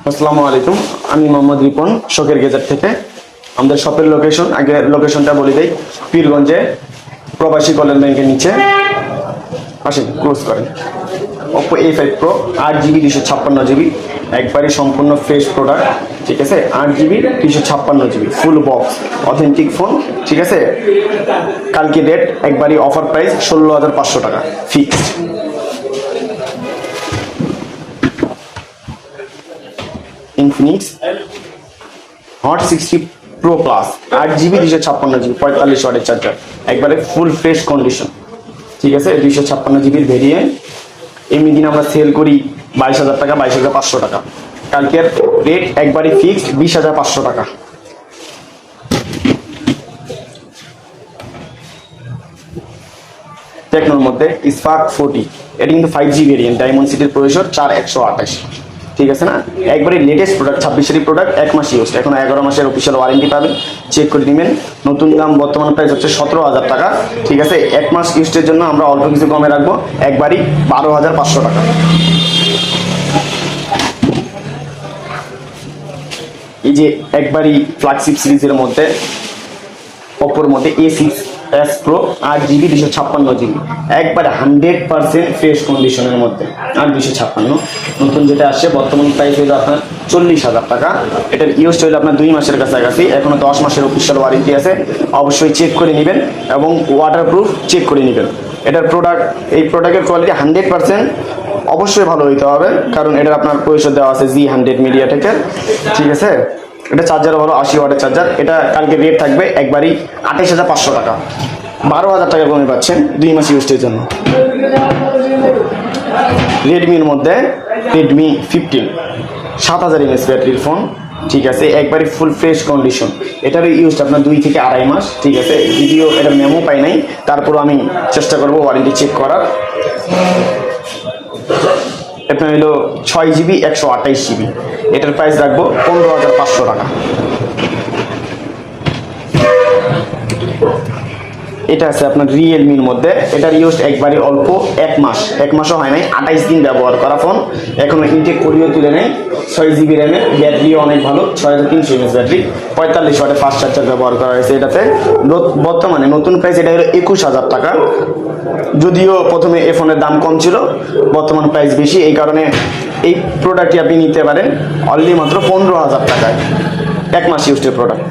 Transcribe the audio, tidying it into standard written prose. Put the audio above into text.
আসসালামু আলাইকুম, আমি মোহাম্মদ রিপন শোকের গেজার থেকে। আমাদের শপের লোকেশনটা বলে দেই, পীরগঞ্জে প্রবাসী কল্যাণ ব্যাংকের নিচে। আসেন, ক্লোজ করেন। Oppo A5 Pro 8GB 256GB, একবারই সম্পূর্ণ ফ্রেশ প্রোডাক্ট। ঠিক আছে, 8GB 256GB full box authentic phone. ঠিক আছে, কালকে ডেট, একবারই অফার প্রাইস 16,500 টাকা fixed. Infinix hot 60 Pro Plus 8GB 256GB 45 ওয়াটের চার্জার, একবারে ফুল ফ্রেশ কন্ডিশন। ঠিক আছে, 256GBর ভেরিয়েন্ট। এমনি দিন আমরা সেল করি 22,000 টাকা, 22,500 টাকা। কালকের রেট একবারই ফিক্সড 20,500 টাকা। টেকনোর মধ্যে স্পার্ক 40, এটা কিন্তু 5G ভেরিয়েন্ট, ডায়মন্ড সিটির প্রসেসর, 4128। ঠিক আছে না, একবারে লেটেস্ট প্রোডাক্ট, 26-এর প্রোডাক্ট, 1 মাস ইউজ, এখন 11 মাসের অফিসিয়াল ওয়ারেন্টি পাবেন, চেক করে নেবেন। নতুন দাম বর্তমান প্রাইস হচ্ছে 17,000 টাকা। ঠিক আছে, 1 মাস ইউজের জন্য আমরা অল্প কিছু কমে রাখবো, একবারই 12,500 টাকা। এই যে একবারই ফ্ল্যাগশিপ সিরিজের মধ্যে অপোর মধ্যে A6s Pro 8GB 256GB, একবারে 100% ফ্রেশ কন্ডিশনের মধ্যে। আর 256 নতুন যেটা আসছে, বর্তমান প্রাইস হইল আপনার 40,000 টাকা। এটার ইউজ হইল আপনার 2 মাসের কাছাকাছি, এখনো 10 মাসের অফিসিয়াল ওয়ারেন্টি আছে। অবশ্যই চেক করে নেবেন এবং ওয়াটারপ্রুফ চেক করে নেবেন। এটার এই প্রোডাক্টের কোয়ালিটি 100% অবশ্যই ভালো হইতে হবে, কারণ এটার আপনার পরিষদ দেওয়া আছে G100 মিডিয়াটেকের। ঠিক আছে, এটা চার্জারও ভালো, 80 ওয়াটের চার্জার। এটা কালকে রেট থাকবে একবারই 28,500 টাকা, 12,000 টাকা কমে পাচ্ছেন 2 মাস ইউজের জন্য। রেডমির মধ্যে রেডমি 15 7000 mAh ব্যাটারির ফোন। ঠিক আছে, একবারই ফুল ফ্রেশ কন্ডিশন। এটার ইউজ আপনার 2 থেকে 2.5 মাস। ঠিক আছে, যদিও এটার মেমো পাই নাই, তারপরও আমি চেষ্টা করবো ওয়ারেন্টি চেক করার। আপনার হলো 6GB 128GB, এটার প্রাইস রাখবো 15,500 টাকা। এটা আছে আপনার রিয়েলমির মধ্যে, এটার ইউজ একবারই অল্প, 1 মাস, 1 মাসও হয় নাই, 28 দিন ব্যবহার করা ফোন, এখনো ইনটেক করিও তুলে নেই। 6GB র্যামের, ব্যাটারিও অনেক ভালো, 6300 mAh ব্যাটারি, 45 ওয়াটের ফাস্ট চার্জার ব্যবহার করা হয়েছে এটাতে। বর্তমানে নতুন প্রাইস এটা হলো 21,000 টাকা। যদিও প্রথমে এই ফোনের দাম কম ছিল, বর্তমান প্রাইস বেশি, এই কারণে এই প্রোডাক্টটি আপনি নিতে পারেন অনলি মাত্র 15,000 টাকায়, 1 মাস ইউজের প্রোডাক্ট।